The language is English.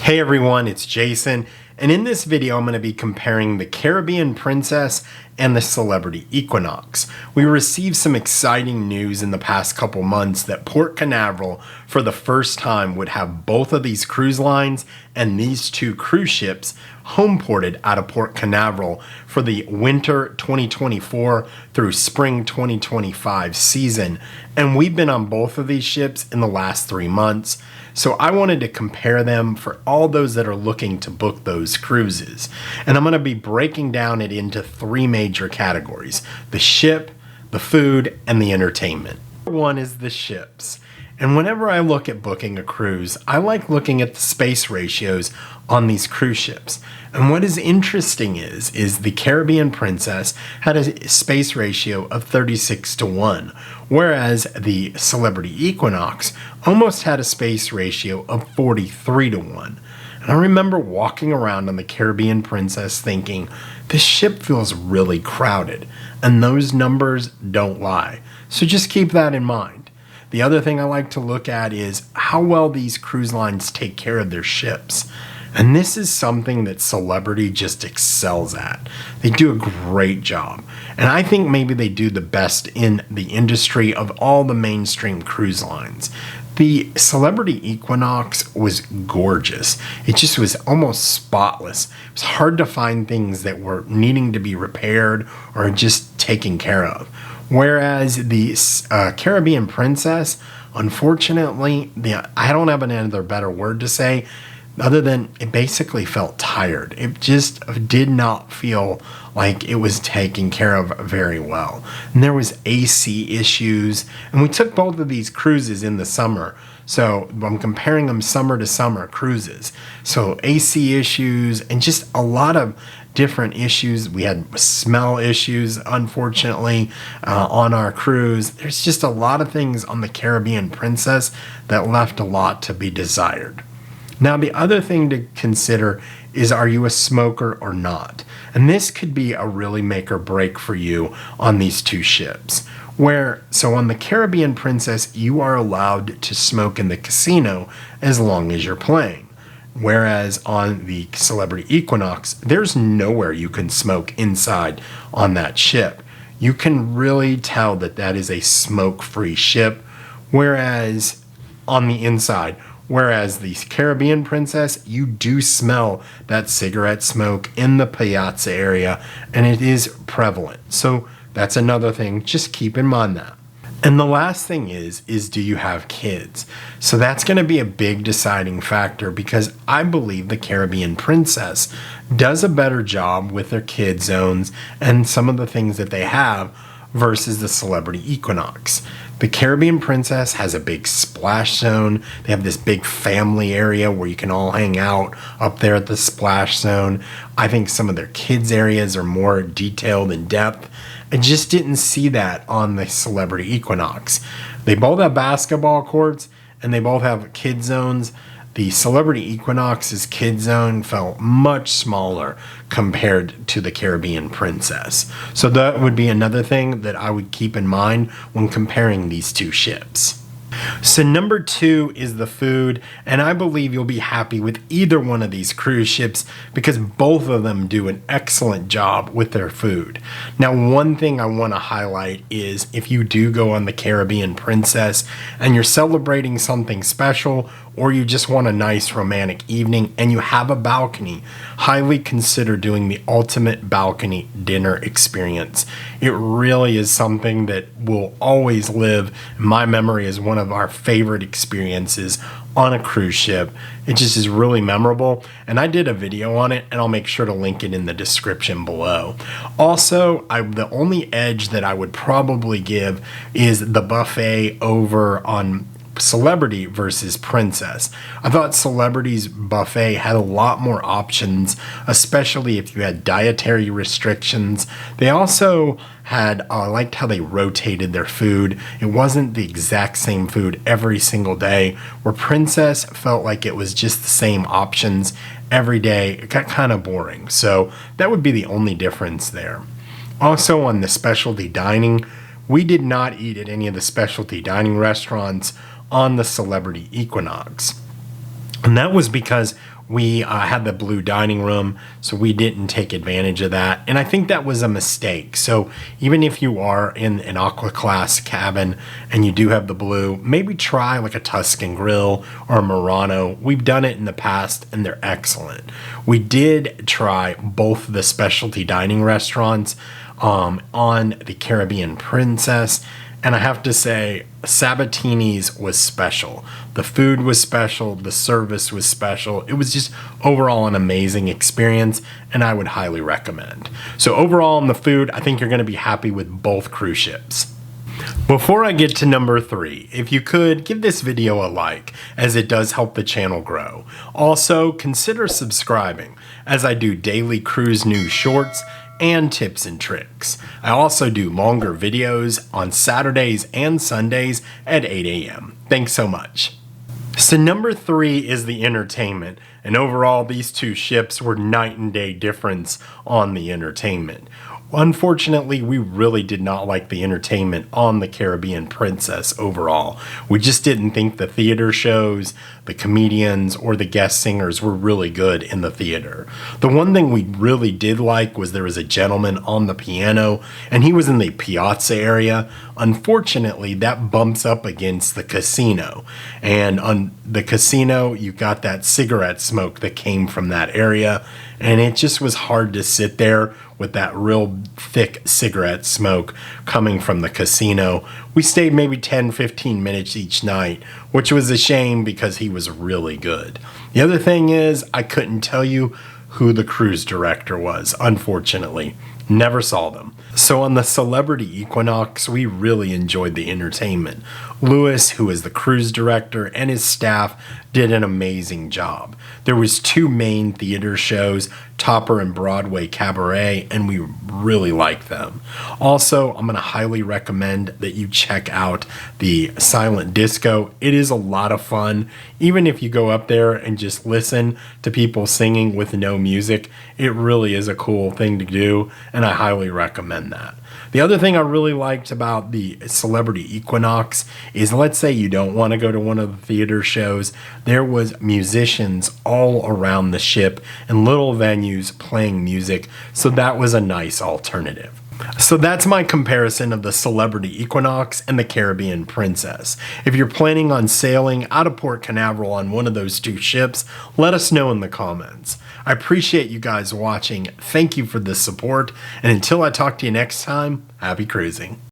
Hey everyone, it's Jayson, and in this video I'm going to be comparing the Caribbean Princess and the Celebrity Equinox. We received some exciting news in the past couple months that Port Canaveral for the first time would have both of these cruise lines and these two cruise ships home ported out of Port Canaveral for the winter 2024 through spring 2025 season. And we've been on both of these ships in the last 3 months. So I wanted to compare them for all those that are looking to book those cruises. And I'm going to be breaking down it into 3 major categories: the ship, the food, and the entertainment. One is the ships. And whenever I look at booking a cruise, I like looking at the space ratios on these cruise ships. And what is interesting is the Caribbean Princess had a space ratio of 36:1, whereas the Celebrity Equinox almost had a space ratio of 43:1. And I remember walking around on the Caribbean Princess thinking, this ship feels really crowded, and those numbers don't lie. So just keep that in mind. The other thing I like to look at is how well these cruise lines take care of their ships. And this is something that Celebrity just excels at. They do a great job. And I think maybe they do the best in the industry of all the mainstream cruise lines. The Celebrity Equinox was gorgeous. It just was almost spotless. It was hard to find things that were needing to be repaired or just taken care of. Whereas the Caribbean Princess, unfortunately, I don't have another better word to say other than it basically felt tired. It just did not feel like it was taken care of very well. And there was AC issues, and we took both of these cruises in the summer. So I'm comparing them summer to summer cruises. So AC issues and just a lot of different issues. We had smell issues, unfortunately, on our cruise. There's just a lot of things on the Caribbean Princess that left a lot to be desired. Now, the other thing to consider is, are you a smoker or not? And this could be a really make or break for you on these two ships. So on the Caribbean Princess, you are allowed to smoke in the casino as long as you're playing. Whereas on the Celebrity Equinox, there's nowhere you can smoke inside on that ship. You can really tell that that is a smoke-free ship, whereas on the inside, whereas the Caribbean Princess, you do smell that cigarette smoke in the piazza area, and it is prevalent. So that's another thing. Just keep in mind that. And the last thing is do you have kids? So that's going to be a big deciding factor, because I believe the Caribbean Princess does a better job with their kid zones and some of the things that they have versus the Celebrity Equinox. The Caribbean Princess has a big splash zone. They have this big family area where you can all hang out up there at the splash zone. I think some of their kids areas are more detailed in depth. I just didn't see that on the Celebrity Equinox. They both have basketball courts and they both have kid zones. The Celebrity Equinox's kid zone felt much smaller compared to the Caribbean Princess. So that would be another thing that I would keep in mind when comparing these two ships. So number 2 is the food, and I believe you'll be happy with either one of these cruise ships because both of them do an excellent job with their food. Now, one thing I want to highlight is if you do go on the Caribbean Princess and you're celebrating something special, or you just want a nice romantic evening and you have a balcony, highly consider doing the ultimate balcony dinner experience. It really is something that will always live in my memory as one of our favorite experiences on a cruise ship. It just is really memorable, and I did a video on it, and I'll make sure to link it in the description below. Also, the only edge that I would probably give is the buffet over on Celebrity versus Princess. I thought Celebrity's buffet had a lot more options, especially if you had dietary restrictions. They also had, I liked how they rotated their food. It wasn't the exact same food every single day, where Princess felt like it was just the same options every day. It got kind of boring. So that would be the only difference there. Also on the specialty dining, we did not eat at any of the specialty dining restaurants on the Celebrity Equinox. And that was because we had the blue dining room, so we didn't take advantage of that. And I think that was a mistake. So even if you are in an Aqua Class cabin and you do have the blue, maybe try like a Tuscan Grill or a Murano. We've done it in the past and they're excellent. We did try both the specialty dining restaurants on the Caribbean Princess. And I have to say, Sabatini's was special. The food was special. The service was special. It was just overall an amazing experience, and I would highly recommend. So overall on the food, I think you're going to be happy with both cruise ships. Before I get to number 3, if you could, give this video a like, as it does help the channel grow. Also, consider subscribing, as I do daily cruise news shorts and tips and tricks. I also do longer videos on Saturdays and Sundays at 8 a.m. Thanks so much. So number 3 is the entertainment, and overall these two ships were night and day difference on the entertainment. Unfortunately, we really did not like the entertainment on the Caribbean Princess overall. We just didn't think the theater shows, the comedians, or the guest singers were really good in the theater. The one thing we really did like was there was a gentleman on the piano, and he was in the piazza area. Unfortunately, that bumps up against the casino. And on the casino, you got that cigarette smoke that came from that area, and it just was hard to sit there with that real thick cigarette smoke coming from the casino. We stayed maybe 10-15 minutes each night, which was a shame because he was really good. The other thing is, I couldn't tell you who the cruise director was, unfortunately. Never saw them. So on the Celebrity Equinox, we really enjoyed the entertainment. Lewis, who is the cruise director, and his staff did an amazing job. There was 2 main theater shows, Topper and Broadway Cabaret, and we really liked them. Also, I'm going to highly recommend that you check out the Silent Disco. It is a lot of fun. Even if you go up there and just listen to people singing with no music, it really is a cool thing to do, and I highly recommend that. The other thing I really liked about the Celebrity Equinox is, let's say you don't want to go to one of the theater shows, there was musicians all around the ship and little venues playing music, so that was a nice alternative. So that's my comparison of the Celebrity Equinox and the Caribbean Princess. If you're planning on sailing out of Port Canaveral on one of those 2 ships, let us know in the comments. I appreciate you guys watching. Thank you for the support, and until I talk to you next time, happy cruising.